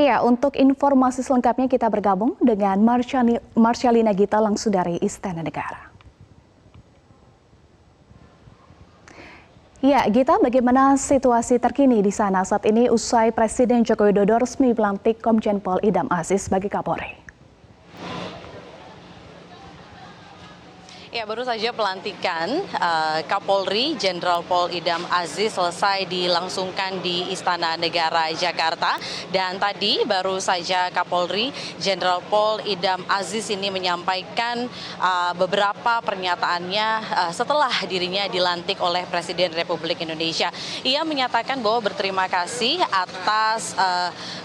Ya, untuk informasi selengkapnya kita bergabung dengan Marsyalina Gita langsung dari Istana Negara. Ya, Gita, bagaimana situasi terkini di sana saat ini usai Presiden Joko Widodo resmi melantik Komjen Pol Idam Aziz sebagai Kapolri? Ya, baru saja pelantikan Kapolri Jenderal Pol Idam Aziz selesai dilangsungkan di Istana Negara Jakarta. Dan tadi baru saja Kapolri Jenderal Pol Idam Aziz ini menyampaikan beberapa pernyataannya setelah dirinya dilantik oleh Presiden Republik Indonesia. Ia menyatakan bahwa berterima kasih atas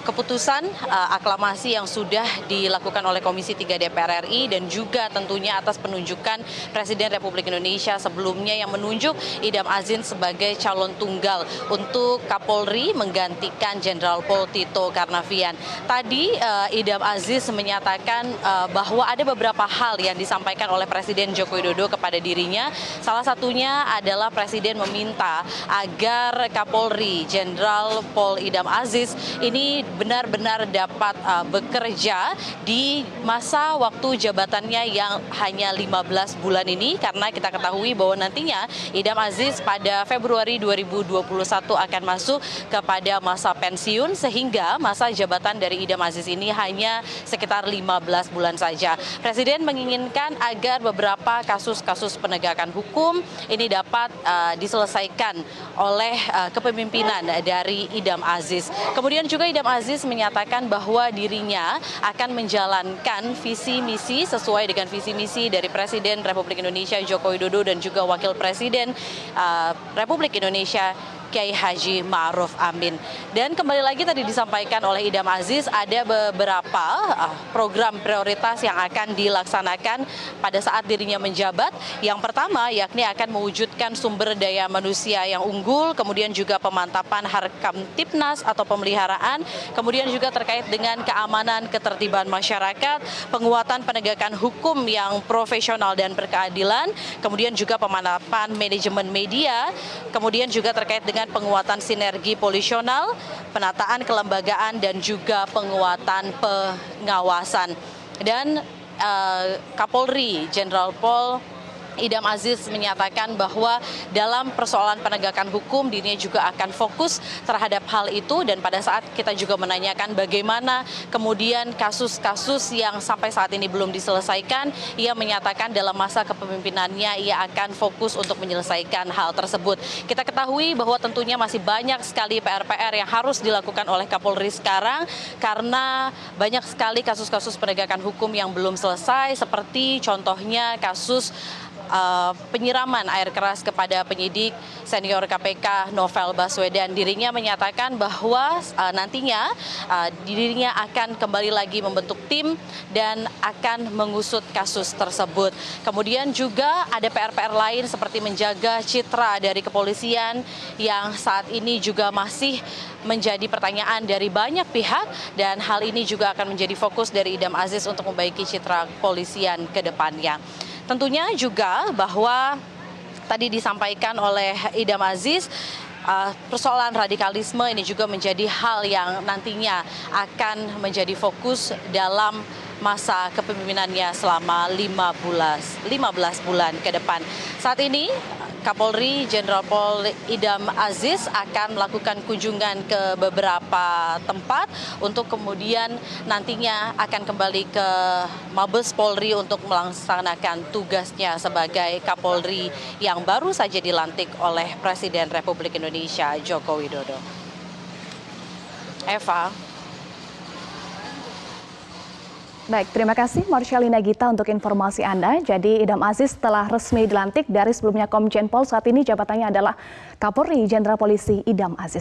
keputusan aklamasi yang sudah dilakukan oleh Komisi 3 DPR RI dan juga tentunya atas penunjukan Presiden Republik Indonesia sebelumnya yang menunjuk Idam Aziz sebagai calon tunggal untuk Kapolri menggantikan Jenderal Pol Tito Karnavian. Tadi Idam Aziz menyatakan bahwa ada beberapa hal yang disampaikan oleh Presiden Joko Widodo kepada dirinya. Salah satunya adalah Presiden meminta agar Kapolri Jenderal Pol Idam Aziz ini benar-benar dapat bekerja di masa waktu jabatannya yang hanya 15 bulan ini, karena kita ketahui bahwa nantinya Idam Aziz pada Februari 2021 akan masuk kepada masa pensiun, sehingga masa jabatan dari Idam Aziz ini hanya sekitar 15 bulan saja. Presiden menginginkan agar beberapa kasus-kasus penegakan hukum ini dapat diselesaikan oleh kepemimpinan dari Idam Aziz. Kemudian juga Idam Aziz menyatakan bahwa dirinya akan menjalankan visi misi sesuai dengan visi misi dari Presiden Republik Indonesia Joko Widodo dan juga Wakil Presiden Republik Indonesia Kiai Haji Ma'ruf Amin. Dan kembali lagi tadi disampaikan oleh Idam Aziz ada beberapa program prioritas yang akan dilaksanakan pada saat dirinya menjabat. Yang pertama yakni akan mewujudkan sumber daya manusia yang unggul, kemudian juga pemantapan harkam tipnas atau pemeliharaan, kemudian juga terkait dengan keamanan ketertiban masyarakat, penguatan penegakan hukum yang profesional dan berkeadilan, kemudian juga pemantapan manajemen media, kemudian juga terkait dengan penguatan sinergi polisional, penataan kelembagaan, dan juga penguatan pengawasan. Dan Kapolri Jenderal Pol Idam Aziz menyatakan bahwa dalam persoalan penegakan hukum dirinya juga akan fokus terhadap hal itu, dan pada saat kita juga menanyakan bagaimana kemudian kasus-kasus yang sampai saat ini belum diselesaikan, ia menyatakan dalam masa kepemimpinannya ia akan fokus untuk menyelesaikan hal tersebut. Kita ketahui bahwa tentunya masih banyak sekali PR-PR yang harus dilakukan oleh Kapolri sekarang karena banyak sekali kasus-kasus penegakan hukum yang belum selesai, seperti contohnya kasus penyiraman air keras kepada penyidik senior KPK Novel Baswedan. Dirinya menyatakan bahwa nantinya dirinya akan kembali lagi membentuk tim dan akan mengusut kasus tersebut. Kemudian juga ada PR-PR lain seperti menjaga citra dari kepolisian yang saat ini juga masih menjadi pertanyaan dari banyak pihak, dan hal ini juga akan menjadi fokus dari Idam Aziz untuk membaiki citra kepolisian ke depannya. Tentunya juga bahwa tadi disampaikan oleh Idam Aziz, persoalan radikalisme ini juga menjadi hal yang nantinya akan menjadi fokus dalam masa kepemimpinannya selama 15 bulan ke depan. Saat ini Kapolri Jenderal Pol Idam Aziz akan melakukan kunjungan ke beberapa tempat untuk kemudian nantinya akan kembali ke Mabes Polri untuk melaksanakan tugasnya sebagai Kapolri yang baru saja dilantik oleh Presiden Republik Indonesia Joko Widodo. Eva. Baik, terima kasih Marsyalina Gita untuk informasi Anda. Jadi Idam Aziz telah resmi dilantik dari sebelumnya Komjen Pol, saat ini jabatannya adalah Kapolri Jenderal Polisi Idam Aziz.